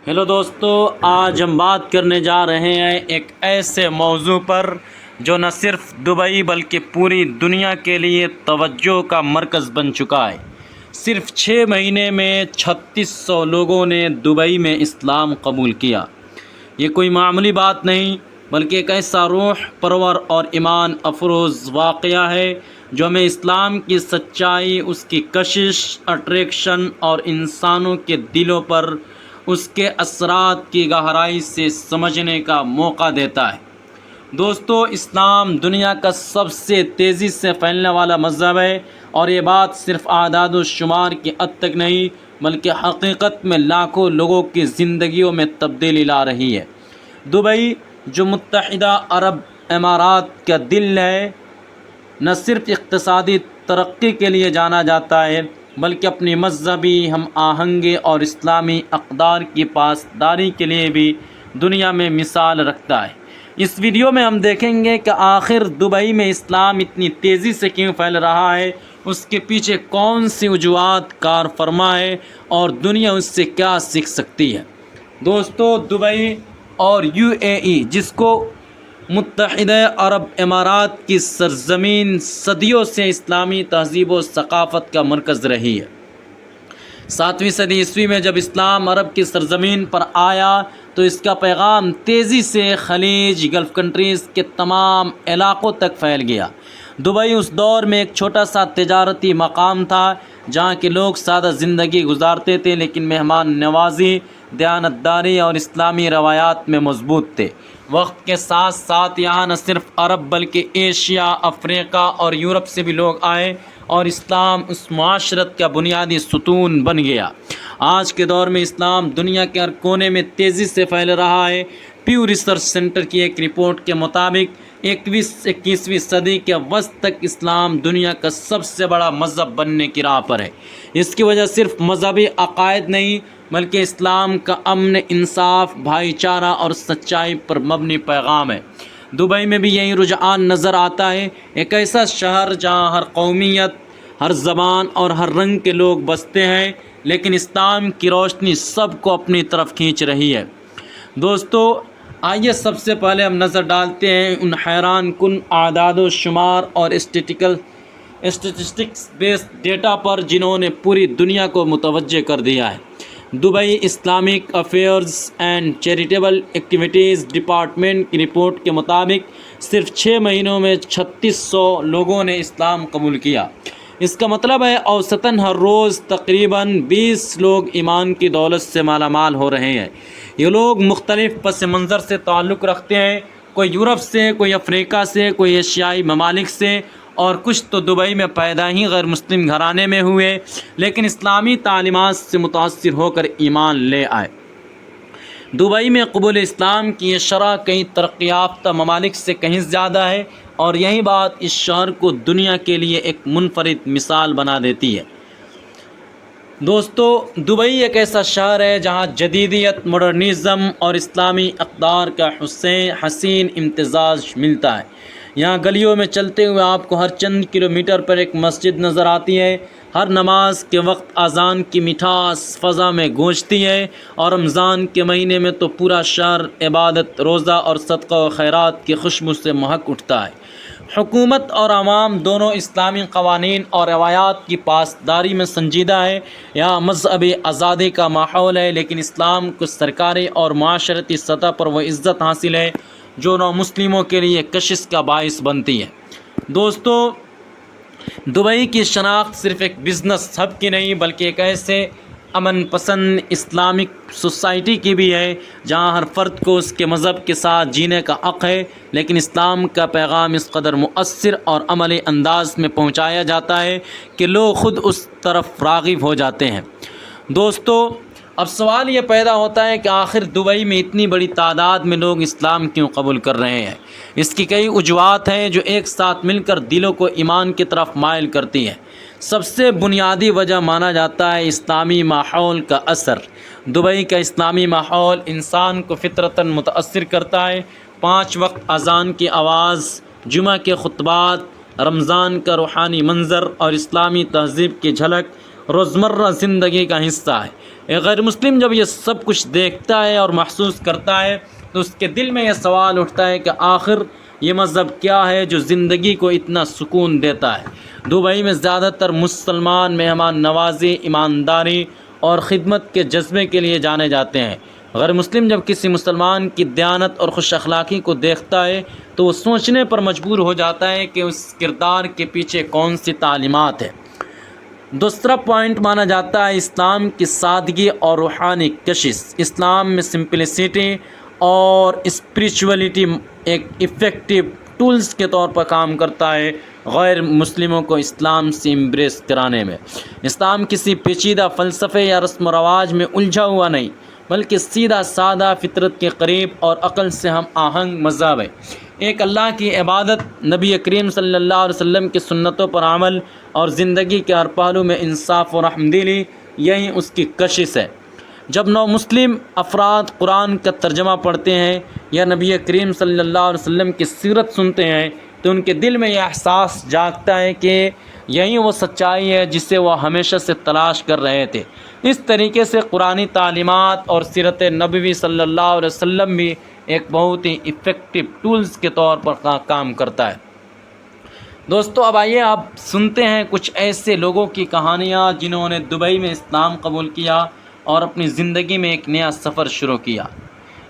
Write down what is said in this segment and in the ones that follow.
Hello دوستو، آج ہم بات کرنے جا رہے ہیں ایک ایسے موضوع پر جو نہ صرف دبئی بلکہ پوری دنیا کے لیے توجہ کا مرکز بن چکا ہے۔ صرف 6 مہینے میں 3600 لوگوں نے دبئی میں اسلام قبول کیا۔ یہ کوئی معمولی بات نہیں بلکہ ایک ایسا روح پرور اور ایمان افروز واقعہ ہے جو ہمیں اسلام کی سچائی، اس کی کشش، اٹریکشن اور انسانوں کے دلوں پر اس کے اثرات کی گہرائی سے سمجھنے کا موقع دیتا ہے۔ دوستو، اسلام دنیا کا سب سے تیزی سے پھیلنے والا مذہب ہے، اور یہ بات صرف اعداد و شمار کی حد تک نہیں بلکہ حقیقت میں لاکھوں لوگوں کی زندگیوں میں تبدیلی لا رہی ہے۔ دبئی، جو متحدہ عرب امارات کا دل ہے، نہ صرف اقتصادی ترقی کے لیے جانا جاتا ہے بلکہ اپنی مذہبی ہم آہنگی اور اسلامی اقدار کی پاسداری کے لیے بھی دنیا میں مثال رکھتا ہے۔ اس ویڈیو میں ہم دیکھیں گے کہ آخر دبئی میں اسلام اتنی تیزی سے کیوں پھیل رہا ہے، اس کے پیچھے کون سی وجوہات کار فرما ہے اور دنیا اس سے کیا سیکھ سکتی ہے۔ دوستو، دبئی اور UAE، جس کو متحدہ عرب امارات کی سرزمین صدیوں سے اسلامی تہذیب و ثقافت کا مرکز رہی ہے۔ 7ویں صدی عیسوی میں جب اسلام عرب کی سرزمین پر آیا تو اس کا پیغام تیزی سے خلیج، گلف کنٹریز کے تمام علاقوں تک پھیل گیا۔ دبئی اس دور میں ایک چھوٹا سا تجارتی مقام تھا جہاں کے لوگ سادہ زندگی گزارتے تھے، لیکن مہمان نوازی، دیانتداری اور اسلامی روایات میں مضبوط تھے۔ وقت کے ساتھ ساتھ یہاں نہ صرف عرب بلکہ ایشیا، افریقہ اور یورپ سے بھی لوگ آئے، اور اسلام اس معاشرت کا بنیادی ستون بن گیا۔ آج کے دور میں اسلام دنیا کے ہر کونے میں تیزی سے پھیل رہا ہے۔ پیو ریسرچ سینٹر کی ایک رپورٹ کے مطابق 21ویں صدی کے وسط تک اسلام دنیا کا سب سے بڑا مذہب بننے کی راہ پر ہے۔ اس کی وجہ صرف مذہبی عقائد نہیں بلکہ اسلام کا امن، انصاف، بھائی چارہ اور سچائی پر مبنی پیغام ہے۔ دبئی میں بھی یہی رجحان نظر آتا ہے، ایک ایسا شہر جہاں ہر قومیت، ہر زبان اور ہر رنگ کے لوگ بستے ہیں، لیکن اسلام کی روشنی سب کو اپنی طرف کھینچ رہی ہے۔ دوستو، آئیے سب سے پہلے ہم نظر ڈالتے ہیں ان حیران کن اعداد و شمار اور اسٹیٹسٹکس بیسڈ ڈیٹا پر جنہوں نے پوری دنیا کو متوجہ کر دیا ہے۔ Dubai Islamic affairs and charitable activities department کی رپورٹ کے مطابق صرف 6 مہینوں میں 3600 لوگوں نے اسلام قبول کیا۔ اس کا مطلب ہے اوسطاً ہر روز تقریباً 20 لوگ ایمان کی دولت سے مالا مال ہو رہے ہیں۔ یہ لوگ مختلف پس منظر سے تعلق رکھتے ہیں، کوئی یورپ سے، کوئی افریقہ سے، کوئی ایشیائی ممالک سے، اور کچھ تو دبئی میں پیدا ہی غیر مسلم گھرانے میں ہوئے لیکن اسلامی تعلیمات سے متاثر ہو کر ایمان لے آئے۔ دبئی میں قبول اسلام کی یہ شرح کئی ترقی یافتہ ممالک سے کہیں زیادہ ہے، اور یہی بات اس شہر کو دنیا کے لیے ایک منفرد مثال بنا دیتی ہے۔ دوستو، دبئی ایک ایسا شہر ہے جہاں جدیدیت، ماڈرنزم اور اسلامی اقدار کا حسین امتزاج ملتا ہے۔ یہاں گلیوں میں چلتے ہوئے آپ کو ہر چند کلومیٹر پر ایک مسجد نظر آتی ہے۔ ہر نماز کے وقت اذان کی مٹھاس فضا میں گونجتی ہے، اور رمضان کے مہینے میں تو پورا شہر عبادت، روزہ اور صدقہ و خیرات کی خوشبو سے مہک اٹھتا ہے۔ حکومت اور عوام دونوں اسلامی قوانین اور روایات کی پاسداری میں سنجیدہ ہے۔ یہاں مذہبی آزادی کا ماحول ہے، لیکن اسلام کو سرکاری اور معاشرتی سطح پر وہ عزت حاصل ہے جو نو مسلموں کے لیے کشش کا باعث بنتی ہے۔ دوستو، دبئی کی شناخت صرف ایک بزنس ہب کی نہیں بلکہ ایک ایسے امن پسند اسلامک سوسائٹی کی بھی ہے جہاں ہر فرد کو اس کے مذہب کے ساتھ جینے کا حق ہے، لیکن اسلام کا پیغام اس قدر مؤثر اور عملی انداز میں پہنچایا جاتا ہے کہ لوگ خود اس طرف راغب ہو جاتے ہیں۔ دوستو، اب سوال یہ پیدا ہوتا ہے کہ آخر دبئی میں اتنی بڑی تعداد میں لوگ اسلام کیوں قبول کر رہے ہیں؟ اس کی کئی وجوہات ہیں جو ایک ساتھ مل کر دلوں کو ایمان کی طرف مائل کرتی ہیں۔ سب سے بنیادی وجہ مانا جاتا ہے اسلامی ماحول کا اثر۔ دبئی کا اسلامی ماحول انسان کو فطرتاً متاثر کرتا ہے۔ 5 وقت اذان کی آواز، جمعہ کے خطبات، رمضان کا روحانی منظر اور اسلامی تہذیب کی جھلک روزمرہ زندگی کا حصہ ہے۔ ایک غیر مسلم جب یہ سب کچھ دیکھتا ہے اور محسوس کرتا ہے تو اس کے دل میں یہ سوال اٹھتا ہے کہ آخر یہ مذہب کیا ہے جو زندگی کو اتنا سکون دیتا ہے۔ دبئی میں زیادہ تر مسلمان مہمان نوازی، ایمانداری اور خدمت کے جذبے کے لیے جانے جاتے ہیں۔ غیر مسلم جب کسی مسلمان کی دیانت اور خوش اخلاقی کو دیکھتا ہے تو وہ سوچنے پر مجبور ہو جاتا ہے کہ اس کردار کے پیچھے کون سی تعلیمات ہے۔ دوسرا پوائنٹ مانا جاتا ہے اسلام کی سادگی اور روحانی کشش۔ اسلام میں سمپلسٹی اور اسپریچولیٹی ایک ایفیکٹو ٹولز کے طور پر کام کرتا ہے غیر مسلموں کو اسلام سے امبریس کرانے میں۔ اسلام کسی پیچیدہ فلسفے یا رسم و رواج میں الجھا ہوا نہیں، بلکہ سیدھا سادہ، فطرت کے قریب اور عقل سے ہم آہنگ مذہب ہے۔ ایک اللہ کی عبادت، نبی کریم صلی اللہ علیہ وسلم کی سنتوں پر عمل اور زندگی کے ہر پہلو میں انصاف و رحمدلی، یہی اس کی کشش ہے۔ جب نو مسلم افراد قرآن کا ترجمہ پڑھتے ہیں یا نبی کریم صلی اللہ علیہ وسلم کی سیرت سنتے ہیں تو ان کے دل میں یہ احساس جاگتا ہے کہ یہی وہ سچائی ہے جسے وہ ہمیشہ سے تلاش کر رہے تھے۔ اس طریقے سے قرآنی تعلیمات اور سیرت نبوی صلی اللہ علیہ وسلم بھی ایک بہت ہی ایفیکٹو ٹولز کے طور پر کام کرتا ہے۔ دوستو، اب آئیے آپ سنتے ہیں کچھ ایسے لوگوں کی کہانیاں جنہوں نے دبئی میں اسلام قبول کیا اور اپنی زندگی میں ایک نیا سفر شروع کیا۔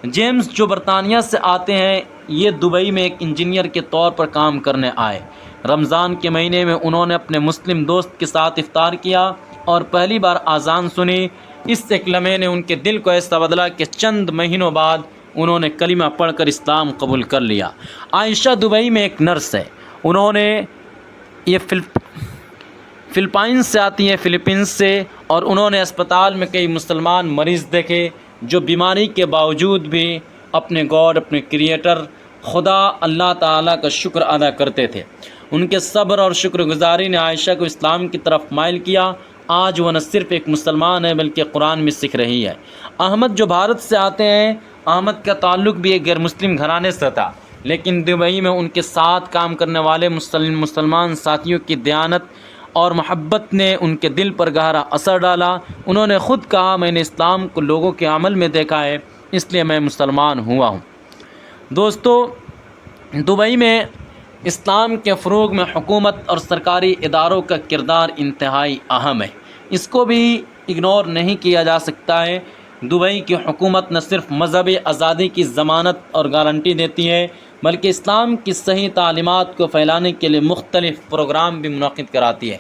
جیمز جو برطانیہ سے آتے ہیں، یہ دبئی میں ایک انجینئر کے طور پر کام کرنے آئے۔ رمضان کے مہینے میں انہوں نے اپنے مسلم دوست کے ساتھ افطار کیا اور پہلی بار اذان سنی۔ اس ایک لمحے نے ان کے دل کو ایسا بدلا کہ چند مہینوں بعد انہوں نے کلمہ پڑھ کر اسلام قبول کر لیا۔ عائشہ دبئی میں ایک نرس ہے۔ انہوں نے یہ فلپائنز سے آتی ہیں، فلپینز سے، اور انہوں نے اسپتال میں کئی مسلمان مریض دیکھے جو بیماری کے باوجود بھی اپنے گاڈ، اپنے کریٹر خدا اللہ تعالیٰ کا شکر ادا کرتے تھے۔ ان کے صبر اور شکر گزاری نے عائشہ کو اسلام کی طرف مائل کیا۔ آج وہ نہ صرف ایک مسلمان ہے بلکہ قرآن بھی سیکھ رہی ہے۔ احمد جو بھارت سے آتے ہیں، احمد کا تعلق بھی ایک غیر مسلم گھرانے سے تھا، لیکن دبئی میں ان کے ساتھ کام کرنے والے مسلمان ساتھیوں کی دیانت اور محبت نے ان کے دل پر گہرا اثر ڈالا۔ انہوں نے خود کہا، میں نے اسلام کو لوگوں کے عمل میں دیکھا ہے، اس لیے میں مسلمان ہوا ہوں۔ دوستو، دبئی میں اسلام کے فروغ میں حکومت اور سرکاری اداروں کا کردار انتہائی اہم ہے، اس کو بھی اگنور نہیں کیا جا سکتا ہے۔ دبئی کی حکومت نہ صرف مذہبی آزادی کی ضمانت اور گارنٹی دیتی ہے بلکہ اسلام کی صحیح تعلیمات کو پھیلانے کے لیے مختلف پروگرام بھی منعقد کراتی ہے۔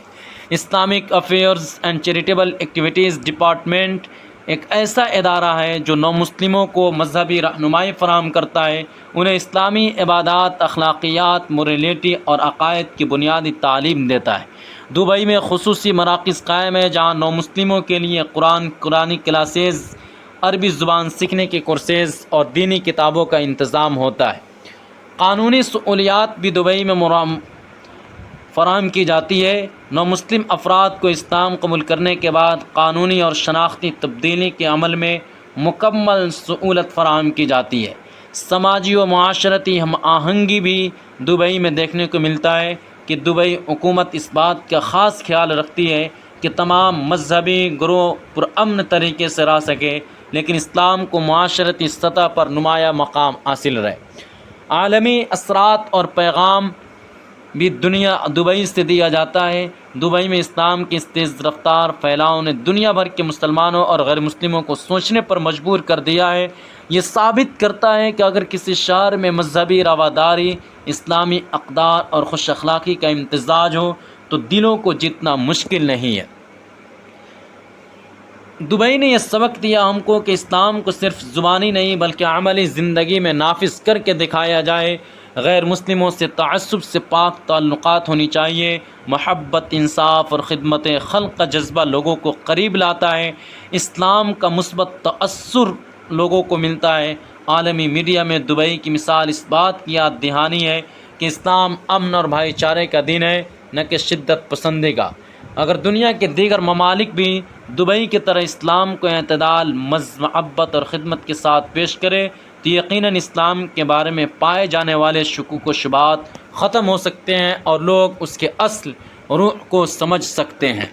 Islamic affairs and charitable activities department ایک ایسا ادارہ ہے جو نو مسلموں کو مذہبی رہنمائی فراہم کرتا ہے، انہیں اسلامی عبادات، اخلاقیات، موریلٹی اور عقائد کی بنیادی تعلیم دیتا ہے۔ دبئی میں خصوصی مراکز قائم ہیں جہاں نو مسلموں کے لیے قرآنی کلاسز، عربی زبان سیکھنے کے کورسز اور دینی کتابوں کا انتظام ہوتا ہے۔ قانونی سہولیات بھی دبئی میں فراہم کی جاتی ہے۔ نو مسلم افراد کو اسلام قبول کرنے کے بعد قانونی اور شناختی تبدیلی کے عمل میں مکمل سہولت فراہم کی جاتی ہے۔ سماجی و معاشرتی ہم آہنگی بھی دبئی میں دیکھنے کو ملتا ہے کہ دبئی حکومت اس بات کا خاص خیال رکھتی ہے کہ تمام مذہبی گروہ پرامن طریقے سے رہ سکے، لیکن اسلام کو معاشرتی سطح پر نمایاں مقام حاصل رہے۔ عالمی اثرات اور پیغام بھی دبئی سے دیا جاتا ہے۔ دبئی میں اسلام کی اس تیز رفتار پھیلاؤ نے دنیا بھر کے مسلمانوں اور غیر مسلموں کو سوچنے پر مجبور کر دیا ہے۔ یہ ثابت کرتا ہے کہ اگر کسی شہر میں مذہبی رواداری، اسلامی اقدار اور خوش اخلاقی کا امتزاج ہو تو دلوں کو جیتنا مشکل نہیں ہے۔ دبئی نے یہ سبق دیا ہم کو کہ اسلام کو صرف زبانی نہیں بلکہ عملی زندگی میں نافذ کر کے دکھایا جائے۔ غیر مسلموں سے تعصب سے پاک تعلقات ہونی چاہیے۔ محبت، انصاف اور خدمت خلق کا جذبہ لوگوں کو قریب لاتا ہے۔ اسلام کا مثبت تأثر لوگوں کو ملتا ہے۔ عالمی میڈیا میں دبئی کی مثال اس بات کی یاد دہانی ہے کہ اسلام امن اور بھائی چارے کا دین ہے، نہ کہ شدت پسندی کا۔ اگر دنیا کے دیگر ممالک بھی دبئی کی طرح اسلام کو اعتدال، محبت اور خدمت کے ساتھ پیش کرے تو یقیناً اسلام کے بارے میں پائے جانے والے شکوک و شبہات ختم ہو سکتے ہیں اور لوگ اس کے اصل روح کو سمجھ سکتے ہیں۔